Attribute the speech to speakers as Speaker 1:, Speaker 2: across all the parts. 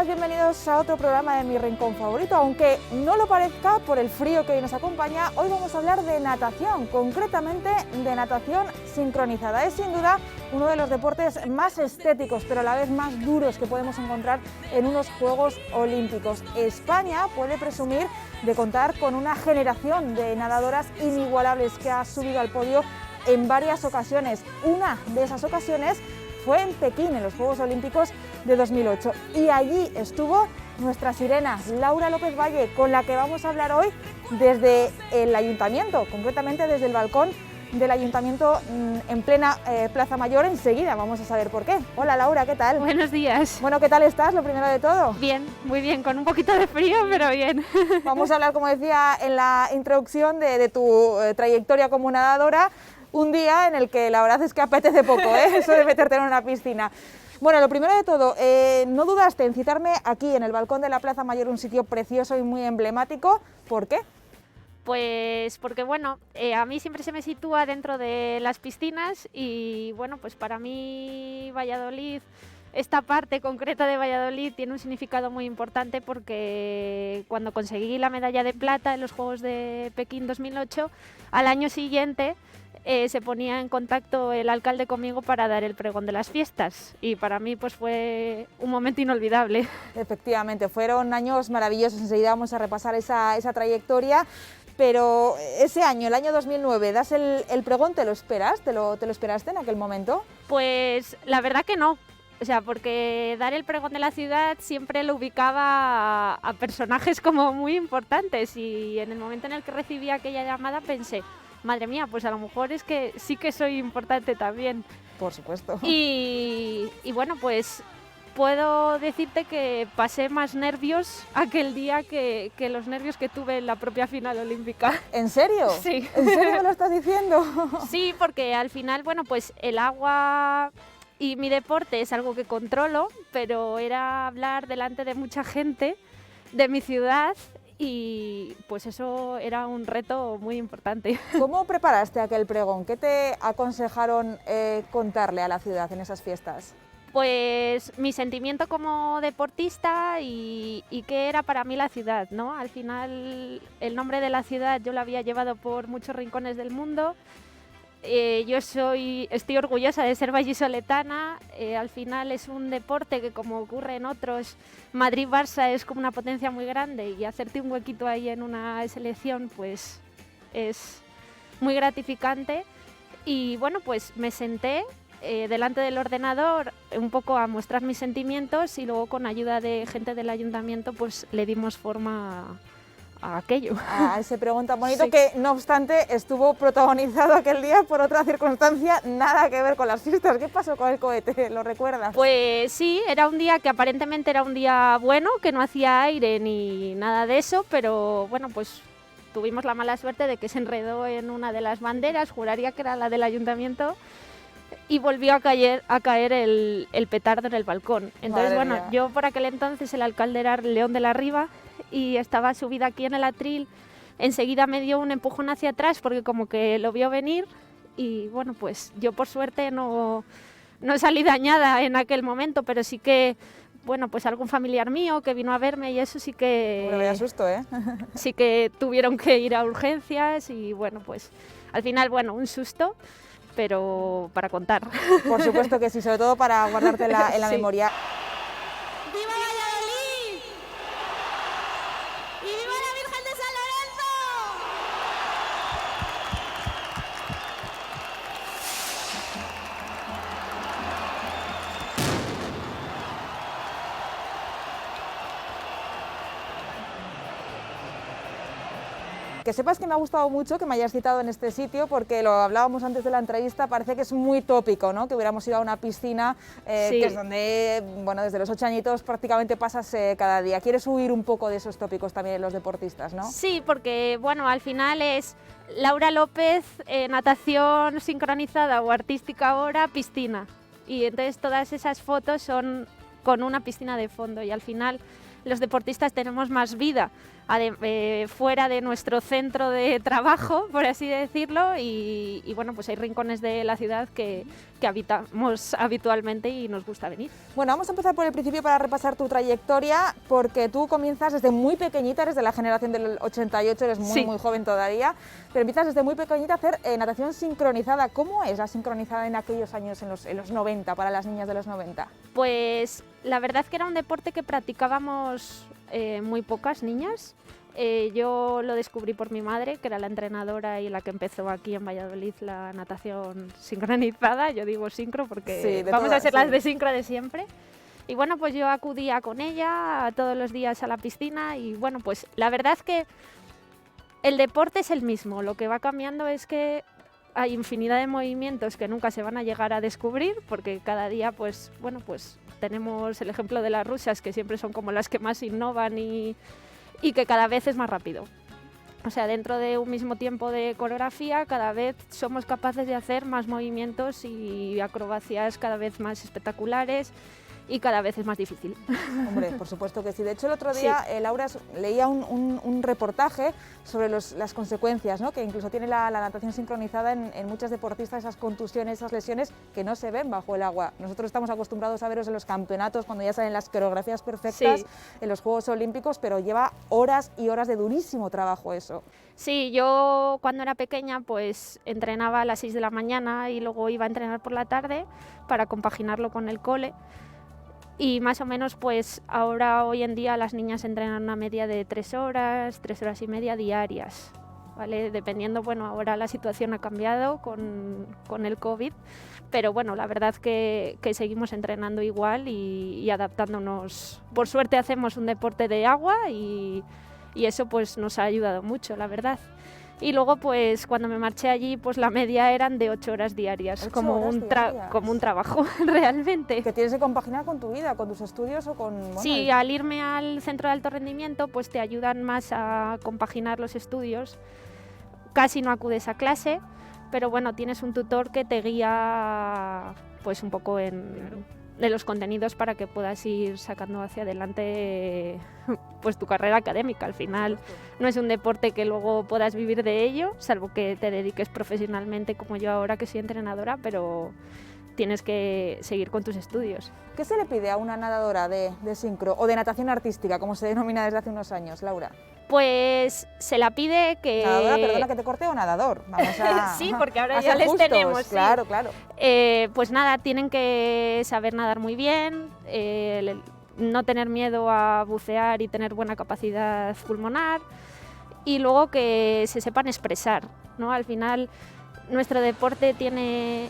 Speaker 1: bienvenidos a otro programa de Mi Rincón Favorito. Aunque no lo parezca por el frío que hoy nos acompaña, hoy vamos a hablar de natación, concretamente de natación sincronizada. Es sin duda uno de los deportes más estéticos, pero a la vez más duros que podemos encontrar en unos Juegos Olímpicos. España puede presumir de contar con una generación de nadadoras inigualables que ha subido al podio en varias ocasiones. Una de esas ocasiones fue en Pekín, en los Juegos Olímpicos de 2008, y allí estuvo nuestra sirena Laura López Valle, con la que vamos a hablar hoy desde el Ayuntamiento, concretamente desde el balcón del Ayuntamiento en plena Plaza Mayor. Enseguida vamos a saber por qué. Hola Laura, ¿qué tal?
Speaker 2: Buenos días.
Speaker 1: Bueno, ¿qué tal estás? Lo primero de todo.
Speaker 2: Bien, muy bien, con un poquito de frío, pero bien.
Speaker 1: Vamos a hablar, como decía en la introducción, de tu trayectoria como nadadora. Un día en el que la verdad es que apetece poco, eso de meterte en una piscina. Bueno, lo primero de todo, no dudaste en citarme aquí en el balcón de la Plaza Mayor, un sitio precioso y muy emblemático. ¿Por qué?
Speaker 2: Pues porque bueno, a mí siempre se me sitúa dentro de las piscinas y bueno, pues para mí Valladolid, esta parte concreta de Valladolid tiene un significado muy importante porque cuando conseguí la medalla de plata en los Juegos de Pekín 2008, al año siguiente se ponía en contacto el alcalde conmigo para dar el pregón de las fiestas y para mí pues fue un momento inolvidable.
Speaker 1: Efectivamente, fueron años maravillosos. Enseguida vamos a repasar esa trayectoria, pero ese año, el año 2009, das el pregón, ¿te lo esperas? ¿Te lo esperaste en aquel momento?
Speaker 2: Pues la verdad que no. O sea, porque dar el pregón de la ciudad siempre lo ubicaba a personajes como muy importantes y en el momento en el que recibí aquella llamada pensé, madre mía, pues a lo mejor es que sí que soy importante también.
Speaker 1: Por supuesto.
Speaker 2: Y bueno, pues puedo decirte que pasé más nervios aquel día que los nervios que tuve en la propia final olímpica.
Speaker 1: ¿En serio?
Speaker 2: Sí.
Speaker 1: ¿En serio me lo estás diciendo?
Speaker 2: Sí, porque al final, bueno, pues el agua y mi deporte es algo que controlo, pero era hablar delante de mucha gente de mi ciudad y pues eso era un reto muy importante.
Speaker 1: ¿Cómo preparaste aquel pregón? ¿Qué te aconsejaron contarle a la ciudad en esas fiestas?
Speaker 2: Pues mi sentimiento como deportista y qué era para mí la ciudad, ¿no? Al final el nombre de la ciudad yo lo había llevado por muchos rincones del mundo. Yo estoy orgullosa de ser vallisoletana. Al final es un deporte que, como ocurre en otros, Madrid-Barça es como una potencia muy grande y hacerte un huequito ahí en una selección pues es muy gratificante. Y bueno, pues me senté delante del ordenador un poco a mostrar mis sentimientos y luego con ayuda de gente del ayuntamiento pues le dimos forma a aquello.
Speaker 1: A ese pregón tan bonito,
Speaker 2: Sí.
Speaker 1: Que no obstante estuvo protagonizado aquel día por otra circunstancia nada que ver con las fiestas. ¿Qué pasó con el cohete? ¿Lo recuerdas?
Speaker 2: Pues sí, era un día que aparentemente era un día bueno, que no hacía aire ni nada de eso, pero bueno, pues tuvimos la mala suerte de que se enredó en una de las banderas, juraría que era la del ayuntamiento, y volvió a caer el petardo en el balcón. Entonces,
Speaker 1: Madre
Speaker 2: bueno,
Speaker 1: mía.
Speaker 2: yo por aquel entonces el alcalde era León de la Riva y estaba subida aquí en el atril. Enseguida me dio un empujón hacia atrás porque como que lo vio venir y bueno, pues yo por suerte no salí dañada en aquel momento, pero sí que, bueno, pues algún familiar mío que vino a verme y eso sí que...
Speaker 1: Me da susto, ¿eh?
Speaker 2: Sí que tuvieron que ir a urgencias y bueno, pues al final, bueno, un susto, pero para contar.
Speaker 1: Por supuesto que sí, sobre todo para guardarte en la
Speaker 2: Sí.
Speaker 1: memoria.
Speaker 3: ¡Viva Valladolid! ¡Y viva la Virgen de San Lorenzo!
Speaker 1: Que sepas que me ha gustado mucho que me hayas citado en este sitio, porque lo hablábamos antes de la entrevista, parece que es muy tópico, ¿no? Que hubiéramos ido a una piscina,
Speaker 2: Sí.
Speaker 1: que es donde, bueno, desde los 8 añitos prácticamente pasas cada día. ¿Quieres huir un poco de esos tópicos también en los deportistas, no?
Speaker 2: Sí, porque bueno, al final es Laura López, natación sincronizada o artística ahora, piscina. Y entonces todas esas fotos son con una piscina de fondo, y al final los deportistas tenemos más vida fuera de nuestro centro de trabajo, por así decirlo, y bueno, pues hay rincones de la ciudad que habitamos habitualmente y nos gusta venir.
Speaker 1: Bueno, vamos a empezar por el principio para repasar tu trayectoria, porque tú comienzas desde muy pequeñita, eres de la generación del 88, eres muy,
Speaker 2: sí,
Speaker 1: muy joven todavía, pero empiezas desde muy pequeñita a hacer natación sincronizada. ¿Cómo es la sincronizada en aquellos años, en los 90, para las niñas de los 90?
Speaker 2: Pues la verdad es que era un deporte que practicábamos muy pocas niñas. Yo lo descubrí por mi madre, que era la entrenadora y la que empezó aquí en Valladolid la natación sincronizada. Yo digo sincro porque
Speaker 1: sí,
Speaker 2: vamos a ser las de sincro de siempre. Y bueno, pues yo acudía con ella todos los días a la piscina y bueno, pues la verdad es que el deporte es el mismo. Lo que va cambiando es que hay infinidad de movimientos que nunca se van a llegar a descubrir, porque cada día, pues bueno, pues tenemos el ejemplo de las rusas, que siempre son como las que más innovan y que cada vez es más rápido. O sea, dentro de un mismo tiempo de coreografía, cada vez somos capaces de hacer más movimientos y acrobacias cada vez más espectaculares y cada vez es más difícil.
Speaker 1: Hombre, por supuesto que sí. De hecho, el otro día, sí, Laura, leía un reportaje sobre las consecuencias, ¿no?, que incluso tiene la natación sincronizada en muchas deportistas, esas contusiones, esas lesiones que no se ven bajo el agua. Nosotros estamos acostumbrados a veros en los campeonatos, cuando ya salen las coreografías perfectas, sí, en los Juegos Olímpicos, pero lleva horas y horas de durísimo trabajo eso.
Speaker 2: Sí, yo cuando era pequeña pues entrenaba a las 6 de la mañana y luego iba a entrenar por la tarde para compaginarlo con el cole. Y más o menos, pues ahora, hoy en día, las niñas entrenan una media de 3 horas y media diarias, ¿vale? Dependiendo, bueno, ahora la situación ha cambiado con el COVID, pero bueno, la verdad que seguimos entrenando igual y adaptándonos. Por suerte hacemos un deporte de agua y eso pues nos ha ayudado mucho, la verdad. Y luego, pues cuando me marché allí, pues la media eran de 8 horas diarias, como un trabajo realmente.
Speaker 1: Que tienes que compaginar con tu vida, con tus estudios o con... Bueno,
Speaker 2: sí, al irme al centro de alto rendimiento, pues te ayudan más a compaginar los estudios. Casi no acudes a clase, pero bueno, tienes un tutor que te guía pues un poco de los contenidos para que puedas ir sacando hacia adelante pues tu carrera académica. Al final no es un deporte que luego puedas vivir de ello, salvo que te dediques profesionalmente como yo ahora, que soy entrenadora, pero tienes que seguir con tus estudios.
Speaker 1: ¿Qué se le pide a una nadadora de sincro o de natación artística, como se denomina desde hace unos años, Laura?
Speaker 2: Pues se la pide que...
Speaker 1: Nadadora, perdona que te corte, o nadador. Vamos a...
Speaker 2: sí, porque ahora ya
Speaker 1: les
Speaker 2: justos, tenemos.
Speaker 1: Claro,
Speaker 2: sí.
Speaker 1: Claro.
Speaker 2: Pues nada, tienen que saber nadar muy bien, no tener miedo a bucear y tener buena capacidad pulmonar, y luego que se sepan expresar, ¿no? Al final nuestro deporte tiene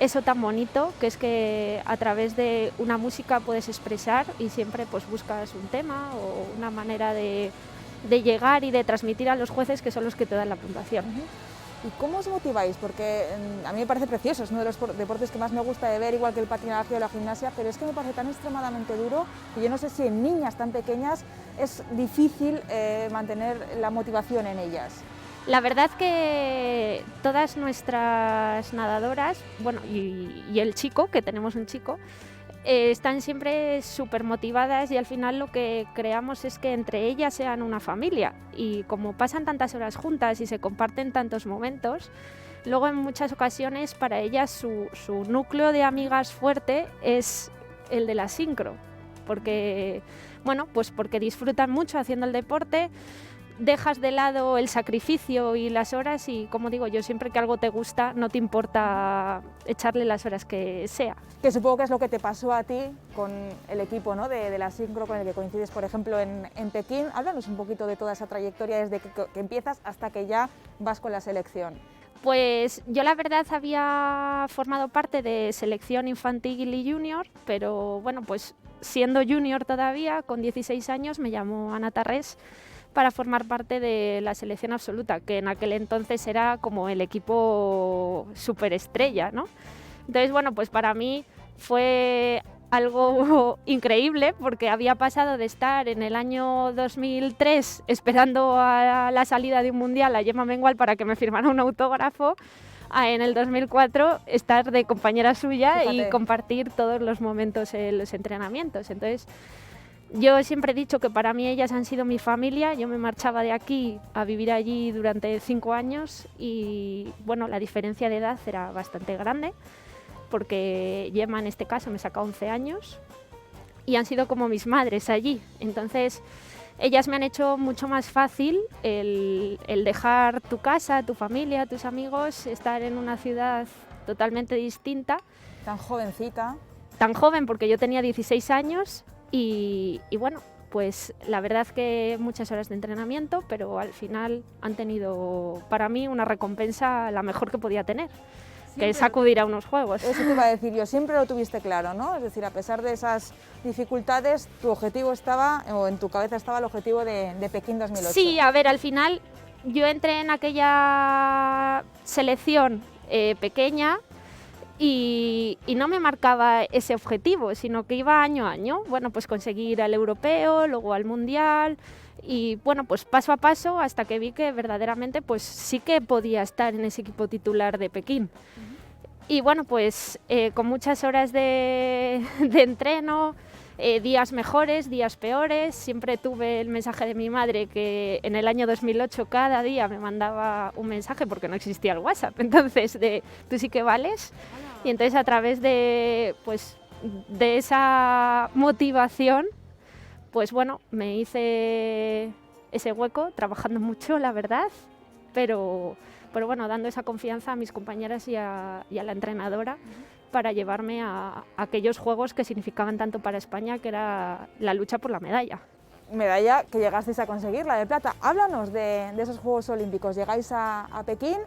Speaker 2: eso tan bonito, que es que a través de una música puedes expresar y siempre pues buscas un tema o una manera de llegar y de transmitir a los jueces, que son los que te dan la puntuación.
Speaker 1: ¿Y cómo os motiváis? Porque a mí me parece precioso, es uno de los deportes que más me gusta de ver, igual que el patinaje o la gimnasia, pero es que me parece tan extremadamente duro que yo no sé si en niñas tan pequeñas es difícil mantener la motivación en ellas.
Speaker 2: La verdad que todas nuestras nadadoras, bueno, y el chico, que tenemos un chico, están siempre súper motivadas, y al final lo que creamos es que entre ellas sean una familia, y como pasan tantas horas juntas y se comparten tantos momentos, luego en muchas ocasiones para ellas su núcleo de amigas fuerte es el de la sincro, porque, bueno, pues porque disfrutan mucho haciendo el deporte. Dejas de lado el sacrificio y las horas y, como digo yo, siempre que algo te gusta no te importa echarle las horas que sea.
Speaker 1: Que supongo que es lo que te pasó a ti con el equipo, ¿no?, de la sincro con el que coincides, por ejemplo, en Pekín. Háblanos un poquito de toda esa trayectoria desde que empiezas hasta que ya vas con la selección.
Speaker 2: Pues yo la verdad había formado parte de selección infantil y junior, pero bueno, pues siendo junior todavía, con 16 años, me llamó Ana Tarrés para formar parte de la selección absoluta, que en aquel entonces era como el equipo superestrella, ¿no? Entonces, bueno, pues para mí fue algo increíble, porque había pasado de estar en el año 2003 esperando a la salida de un mundial a Gemma Mengual para que me firmara un autógrafo, en el 2004 estar de compañera suya.
Speaker 1: Fíjate.
Speaker 2: Y compartir todos los momentos en los entrenamientos. Entonces, yo siempre he dicho que para mí ellas han sido mi familia. Yo me marchaba de aquí a vivir allí durante 5 años y bueno, la diferencia de edad era bastante grande porque Gemma en este caso me saca 11 años y han sido como mis madres allí. Entonces, ellas me han hecho mucho más fácil el dejar tu casa, tu familia, tus amigos, estar en una ciudad totalmente distinta.
Speaker 1: Tan jovencita.
Speaker 2: Tan joven porque yo tenía 16 años. Y bueno, pues la verdad que muchas horas de entrenamiento, pero al final han tenido para mí una recompensa la mejor que podía tener, que es acudir a unos juegos.
Speaker 1: Eso te iba a decir yo, siempre lo tuviste claro, ¿no? Es decir, a pesar de esas dificultades, tu objetivo estaba, o en tu cabeza estaba el objetivo de Pekín 2008.
Speaker 2: Sí, a ver, al final yo entré en aquella selección pequeña. Y no me marcaba ese objetivo, sino que iba año a año, bueno, pues conseguir al europeo, luego al mundial y bueno, pues paso a paso hasta que vi que verdaderamente pues sí que podía estar en ese equipo titular de Pekín. Y bueno, pues con muchas horas de entreno, días mejores, días peores. Siempre tuve el mensaje de mi madre que en el año 2008 cada día me mandaba un mensaje porque no existía el WhatsApp, entonces de tú sí que vales. Y entonces a través de, pues, de esa motivación, pues bueno, me hice ese hueco trabajando mucho, la verdad, pero bueno, dando esa confianza a mis compañeras y a la entrenadora para llevarme a aquellos juegos que significaban tanto para España, que era la lucha por la medalla.
Speaker 1: Medalla que llegasteis a conseguir, la de plata. Háblanos de esos Juegos Olímpicos. Llegáis a Pekín.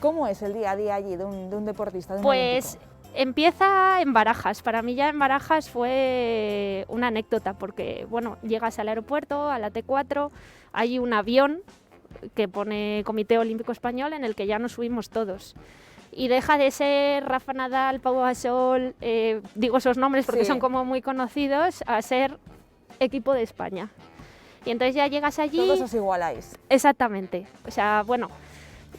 Speaker 1: ¿Cómo es el día a día allí de un deportista? De un
Speaker 2: Pues
Speaker 1: olímpico?
Speaker 2: Empieza en Barajas. Para mí ya en Barajas fue una anécdota porque bueno, llegas al aeropuerto, a la T4, hay un avión que pone Comité Olímpico Español en el que ya nos subimos todos. Y deja de ser Rafa Nadal, Pau Gasol, digo esos nombres porque
Speaker 1: Sí.
Speaker 2: son como muy conocidos, a ser equipo de España. Y entonces ya llegas allí...
Speaker 1: Todos os igualáis.
Speaker 2: Exactamente. O sea, bueno,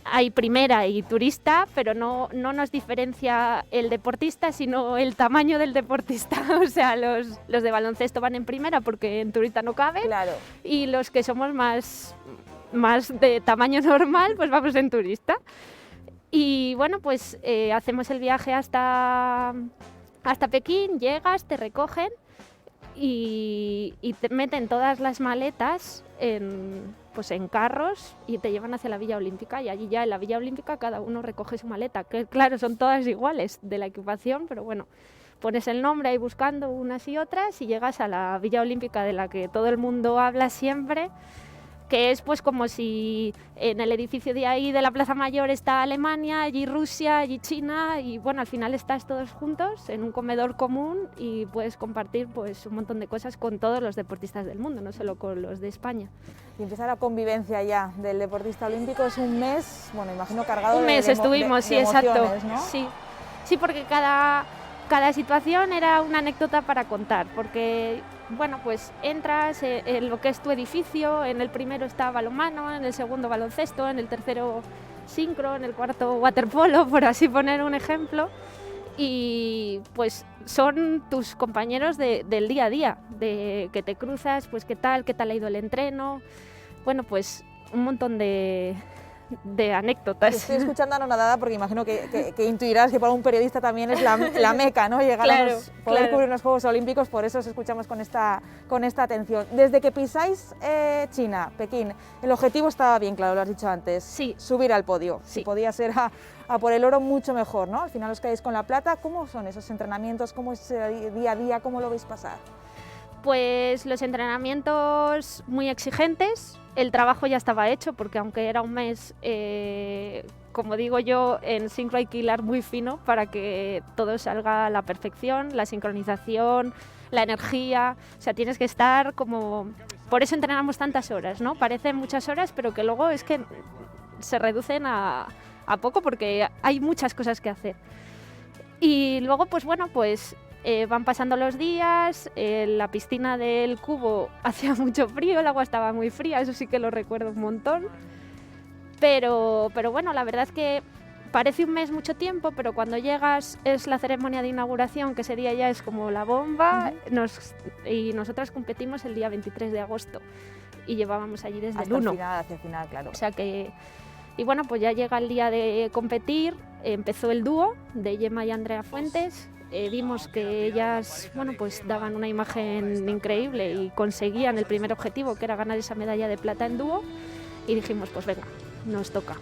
Speaker 2: hay primera y turista, pero no nos diferencia el deportista, sino el tamaño del deportista. O sea, los de baloncesto van en primera porque en turista no cabe.
Speaker 1: Claro.
Speaker 2: Y los que somos más de tamaño normal, pues vamos en turista. Y bueno, pues hacemos el viaje hasta Pekín, llegas, te recogen y te meten todas las maletas en carros y te llevan hacia la Villa Olímpica, y allí ya en la Villa Olímpica cada uno recoge su maleta, que claro, son todas iguales de la equipación, pero bueno, pones el nombre ahí buscando unas y otras y llegas a la Villa Olímpica de la que todo el mundo habla siempre, que es pues como si en el edificio de ahí de la Plaza Mayor está Alemania, allí Rusia, allí China, y bueno, al final estás todos juntos en un comedor común y puedes compartir pues un montón de cosas con todos los deportistas del mundo, no solo con los de España.
Speaker 1: Y empieza la convivencia ya del deportista olímpico. Es un mes, bueno, imagino cargado
Speaker 2: Un mes estuvimos, sí, exacto.
Speaker 1: emociones, ¿no?
Speaker 2: Sí, porque cada situación era una anécdota para contar, porque bueno, pues entras en lo que es tu edificio, en el primero está balonmano, en el segundo baloncesto, en el tercero sincro, en el cuarto waterpolo, por así poner un ejemplo, y pues son tus compañeros del día a día, de que te cruzas, pues qué tal ha ido el entreno, bueno, pues un montón de anécdotas.
Speaker 1: Estoy escuchando anonadada porque imagino que intuirás que para un periodista también es la meca, ¿no? Llegar
Speaker 2: Claro,
Speaker 1: poder cubrir unos Juegos Olímpicos, por eso os escuchamos con esta atención. Desde que pisáis China, Pekín, el objetivo estaba bien claro, lo has dicho antes,
Speaker 2: Sí.
Speaker 1: subir al podio.
Speaker 2: Sí.
Speaker 1: Si podía ser a por el oro, mucho mejor, ¿no? Al final os quedáis con la plata. ¿Cómo son esos entrenamientos? ¿Cómo es ese día a día? ¿Cómo lo veis pasar?
Speaker 2: Pues los entrenamientos muy exigentes, el trabajo ya estaba hecho porque aunque era un mes, como digo yo, en sincro hay que hilar muy fino para que todo salga a la perfección, la sincronización, la energía, o sea, tienes que estar como... Por eso entrenamos tantas horas, ¿no? Parecen muchas horas, pero que luego es que se reducen a poco porque hay muchas cosas que hacer. Y luego, pues bueno, pues... van pasando los días, la piscina del Cubo hacía mucho frío, el agua estaba muy fría, eso sí que lo recuerdo un montón. Pero bueno, la verdad es que parece un mes mucho tiempo, pero cuando llegas es la ceremonia de inauguración, que ese día ya es como la bomba, y nosotras competimos el día 23 de agosto y llevábamos allí desde el 1.
Speaker 1: Hacia el final, claro.
Speaker 2: O sea que... Y bueno, pues ya llega el día de competir, empezó el dúo de Gemma y Andrea Fuentes. Vimos que ellas, bueno, pues daban una imagen increíble y conseguían el primer objetivo, que era ganar esa medalla de plata en dúo, y dijimos, pues venga, nos toca.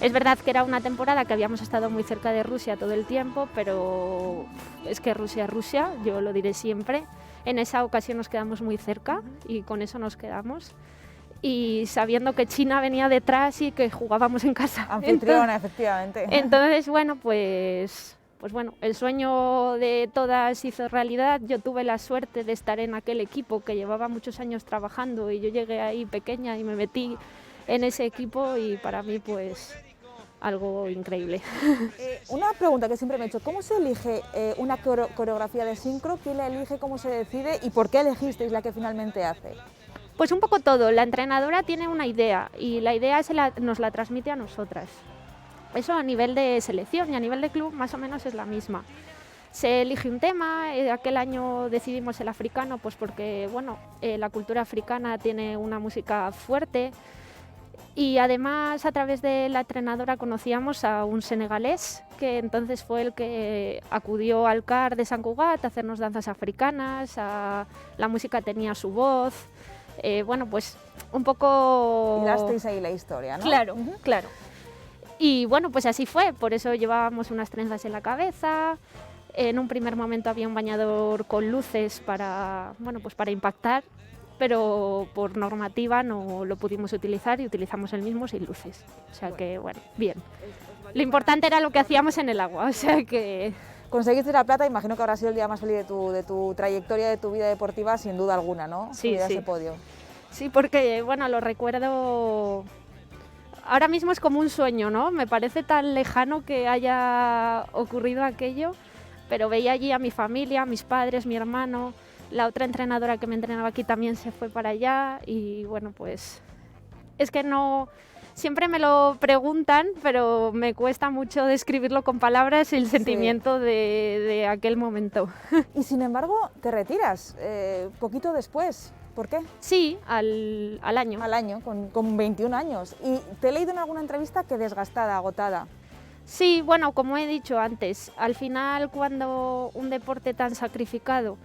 Speaker 2: Es verdad que era una temporada que habíamos estado muy cerca de Rusia todo el tiempo, pero es que Rusia es Rusia, yo lo diré siempre. En esa ocasión nos quedamos muy cerca y con eso nos quedamos. Y sabiendo que China venía detrás y que jugábamos en casa.
Speaker 1: Anfitriona, efectivamente.
Speaker 2: Entonces, bueno, pues bueno, el sueño de todas se hizo realidad. Yo tuve la suerte de estar en aquel equipo que llevaba muchos años trabajando y yo llegué ahí pequeña y me metí en ese equipo y para mí pues algo increíble.
Speaker 1: Una pregunta que siempre me he hecho, ¿cómo se elige una coreografía de sincro? ¿Quién la elige? ¿Cómo se decide? ¿Y por qué elegisteis la que finalmente hace?
Speaker 2: Pues un poco todo. La entrenadora tiene una idea y la idea nos la transmite a nosotras. Eso a nivel de selección y a nivel de club más o menos es la misma. Se elige un tema, aquel año decidimos el africano pues porque bueno, la cultura africana tiene una música fuerte y además a través de la entrenadora conocíamos a un senegalés que entonces fue el que acudió al CAR de Sant Cugat a hacernos danzas africanas, la música tenía su voz. Bueno, pues un poco...
Speaker 1: Hilasteis ahí la historia, ¿no?
Speaker 2: Claro, claro. Y bueno, pues así fue, por eso llevábamos unas trenzas en la cabeza. En un primer momento había un bañador con luces para, bueno, pues para impactar, pero por normativa no lo pudimos utilizar y utilizamos el mismo sin luces. O sea que, bueno, bien. Lo importante era lo que hacíamos en el agua, o sea que...
Speaker 1: Conseguiste la plata, imagino que habrá sido el día más feliz de tu trayectoria, de tu vida deportiva, sin duda alguna, ¿no?
Speaker 2: Sí, sí.
Speaker 1: Ese podio.
Speaker 2: Sí, porque, bueno, lo recuerdo... Ahora mismo es como un sueño, ¿no? Me parece tan lejano que haya ocurrido aquello, pero veía allí a mi familia, a mis padres, mi hermano, la otra entrenadora que me entrenaba aquí también se fue para allá y, bueno, pues... Es que no... Siempre me lo preguntan, pero me cuesta mucho describirlo con palabras el sentimiento de aquel momento.
Speaker 1: Y sin embargo, te retiras poquito después. ¿Por qué?
Speaker 2: Sí, al año.
Speaker 1: Al año, con 21 años. Y te he leído en alguna entrevista que desgastada, agotada.
Speaker 2: Sí, bueno, como he dicho antes, al final cuando un deporte tan sacrificado,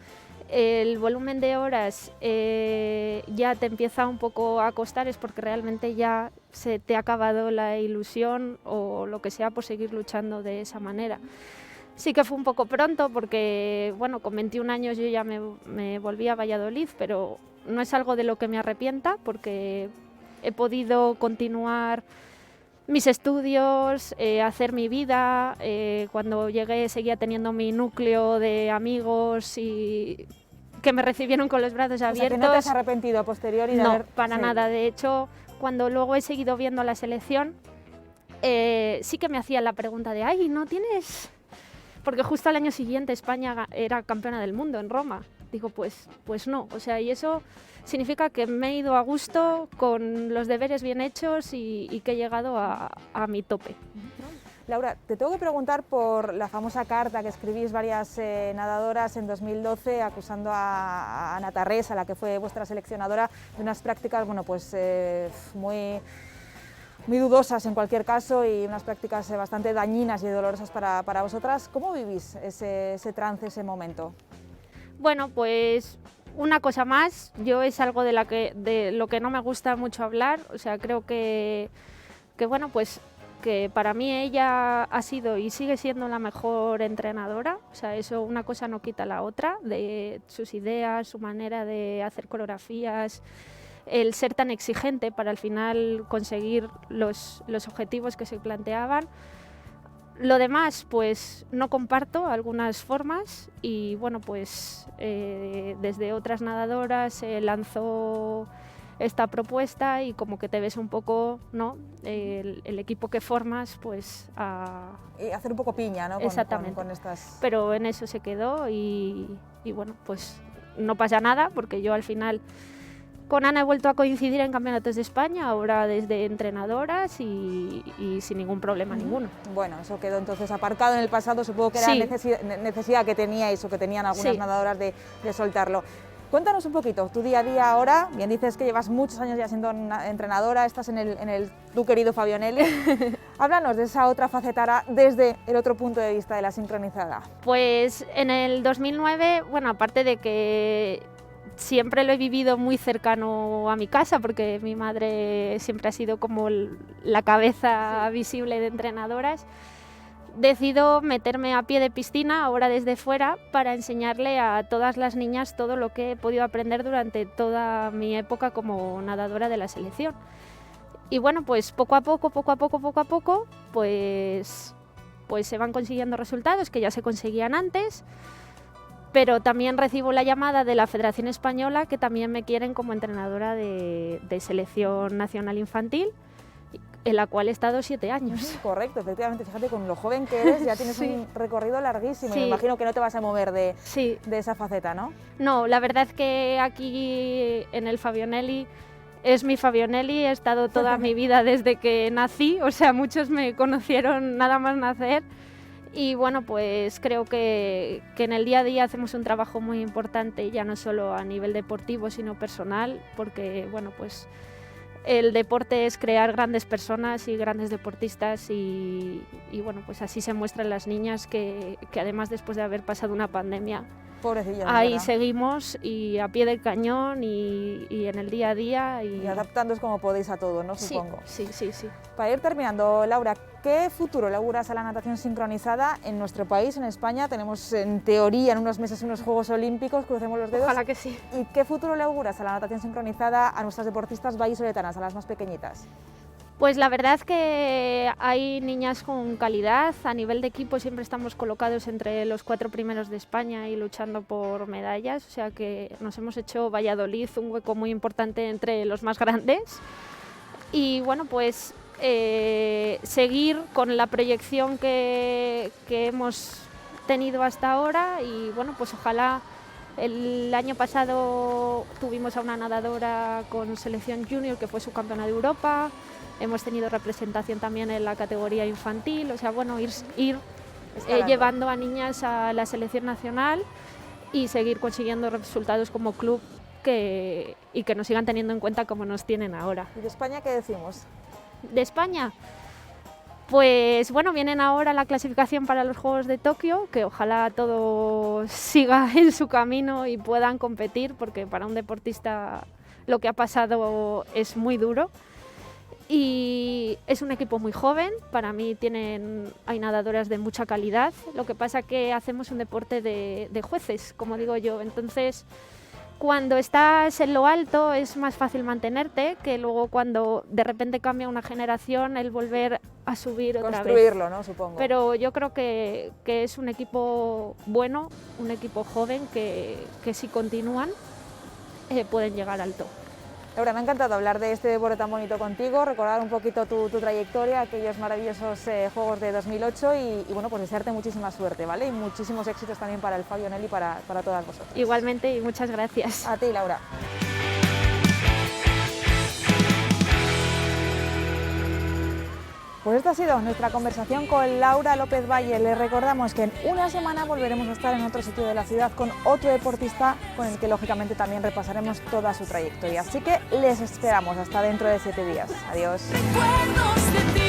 Speaker 2: el volumen de horas ya te empieza un poco a costar, es porque realmente ya se te ha acabado la ilusión o lo que sea por seguir luchando de esa manera. Sí que fue un poco pronto porque, bueno, con 21 años yo ya me volví a Valladolid, pero no es algo de lo que me arrepienta porque he podido continuar mis estudios, hacer mi vida. Cuando llegué seguía teniendo mi núcleo de amigos y que me recibieron con los brazos abiertos.
Speaker 1: O sea, que no te has arrepentido a posteriori de haber...
Speaker 2: No, para nada. De hecho, cuando luego he seguido viendo la selección, sí que me hacían la pregunta de, ay, ¿no tienes...? Porque justo al año siguiente España era campeona del mundo en Roma. Digo, pues no. O sea, y eso significa que me he ido a gusto, con los deberes bien hechos y que he llegado a mi tope.
Speaker 1: Laura, te tengo que preguntar por la famosa carta que escribís varias nadadoras en 2012 acusando a Ana Tarrés, a la que fue vuestra seleccionadora, de unas prácticas, bueno, pues muy dudosas en cualquier caso y unas prácticas bastante dañinas y dolorosas para vosotras. ¿Cómo vivís ese trance, ese momento?
Speaker 2: Bueno, pues una cosa más, yo es algo de lo que no me gusta mucho hablar, o sea, creo que bueno, pues que para mí ella ha sido y sigue siendo la mejor entrenadora, o sea, eso una cosa no quita la otra, de sus ideas, su manera de hacer coreografías, el ser tan exigente para al final conseguir los objetivos que se planteaban. Lo demás, pues no comparto algunas formas y bueno, pues desde otras nadadoras se lanzó esta propuesta y como que te ves un poco, ¿no? El equipo que formas, pues
Speaker 1: y hacer un poco piña, ¿no?
Speaker 2: Exactamente.
Speaker 1: Con estas...
Speaker 2: Pero en eso se quedó y bueno, pues no pasa nada porque yo al final Con Ana he vuelto a coincidir en campeonatos de España, ahora desde entrenadoras y sin ningún problema ninguno.
Speaker 1: Bueno, eso quedó entonces aparcado en el pasado, supongo que era
Speaker 2: Sí.
Speaker 1: necesidad que teníais o que tenían algunas
Speaker 2: Sí.
Speaker 1: nadadoras de soltarlo. Cuéntanos un poquito, tu día a día ahora, bien dices que llevas muchos años ya siendo entrenadora, estás en tu querido Fabionelli. Háblanos de esa otra faceta desde el otro punto de vista de la sincronizada.
Speaker 2: Pues en el 2009, bueno, aparte de que siempre lo he vivido muy cercano a mi casa, porque mi madre siempre ha sido como la cabeza visible de entrenadoras, decido meterme a pie de piscina, ahora desde fuera, para enseñarle a todas las niñas todo lo que he podido aprender durante toda mi época como nadadora de la selección. Y bueno, pues poco a poco, pues se van consiguiendo resultados que ya se conseguían antes, pero también recibo la llamada de la Federación Española, que también me quieren como entrenadora de selección nacional infantil, en la cual he estado 7 años.
Speaker 1: Correcto, efectivamente, fíjate, con lo joven que eres ya tienes
Speaker 2: Sí.
Speaker 1: un recorrido larguísimo.
Speaker 2: Sí.
Speaker 1: Me imagino que no te vas a mover de
Speaker 2: Sí,
Speaker 1: esa faceta, ¿no?
Speaker 2: no, la verdad es que aquí en el Fabionelli es mi Fabionelli, he estado toda mi vida desde que nací, o sea, muchos me conocieron nada más nacer. Y bueno, pues creo que en el día a día hacemos un trabajo muy importante, ya no solo a nivel deportivo, sino personal, porque bueno, pues el deporte es crear grandes personas y grandes deportistas y bueno, pues así se muestran las niñas que además después de haber pasado una pandemia,
Speaker 1: Pobrecillas.
Speaker 2: ahí
Speaker 1: ¿verdad?
Speaker 2: seguimos y a pie del cañón y en el día a día.
Speaker 1: Y adaptándoos como podéis a todo, ¿no?
Speaker 2: Sí,
Speaker 1: Supongo.
Speaker 2: sí.
Speaker 1: Para ir terminando, Laura, ¿qué futuro le auguras a la natación sincronizada en nuestro país, en España? Tenemos en teoría en unos meses unos Juegos Olímpicos, crucemos los dedos.
Speaker 2: Ojalá que sí.
Speaker 1: ¿Y qué futuro le auguras a la natación sincronizada a nuestras deportistas vallisoletanas, a las más pequeñitas?
Speaker 2: Pues la verdad es que hay niñas con calidad, a nivel de equipo siempre estamos colocados entre los 4 primeros de España y luchando por medallas, o sea que nos hemos hecho Valladolid un hueco muy importante entre los más grandes y bueno, pues seguir con la proyección que hemos tenido hasta ahora y bueno, pues ojalá. El año pasado tuvimos a una nadadora con selección junior que fue subcampeona de Europa. Hemos tenido representación también en la categoría infantil, o sea, bueno, ir
Speaker 1: Escalando.
Speaker 2: llevando a niñas a la selección nacional y seguir consiguiendo resultados como club y que nos sigan teniendo en cuenta como nos tienen ahora.
Speaker 1: ¿Y de España qué decimos?
Speaker 2: De España, pues bueno, vienen ahora la clasificación para los Juegos de Tokio, que ojalá todo siga en su camino y puedan competir, porque para un deportista lo que ha pasado es muy duro. Y es un equipo muy joven, para mí hay nadadoras de mucha calidad, lo que pasa que hacemos un deporte de jueces, como digo yo, entonces cuando estás en lo alto es más fácil mantenerte que luego cuando de repente cambia una generación el volver a subir otra vez.
Speaker 1: Construirlo, ¿no? Supongo.
Speaker 2: Pero yo creo que es un equipo bueno, un equipo joven que si continúan pueden llegar alto.
Speaker 1: Laura, me ha encantado hablar de este deporte tan bonito contigo, recordar un poquito tu trayectoria, aquellos maravillosos Juegos de 2008 y bueno, pues desearte muchísima suerte, ¿vale? Y muchísimos éxitos también para el Fabionelli y para todas vosotras.
Speaker 2: Igualmente y muchas gracias.
Speaker 1: A ti, Laura. Pues esta ha sido nuestra conversación con Laura López Valle. Les recordamos que en una semana volveremos a estar en otro sitio de la ciudad con otro deportista con el que lógicamente también repasaremos toda su trayectoria. Así que les esperamos hasta dentro de 7 días. Adiós.
Speaker 3: Recuerdos de ti.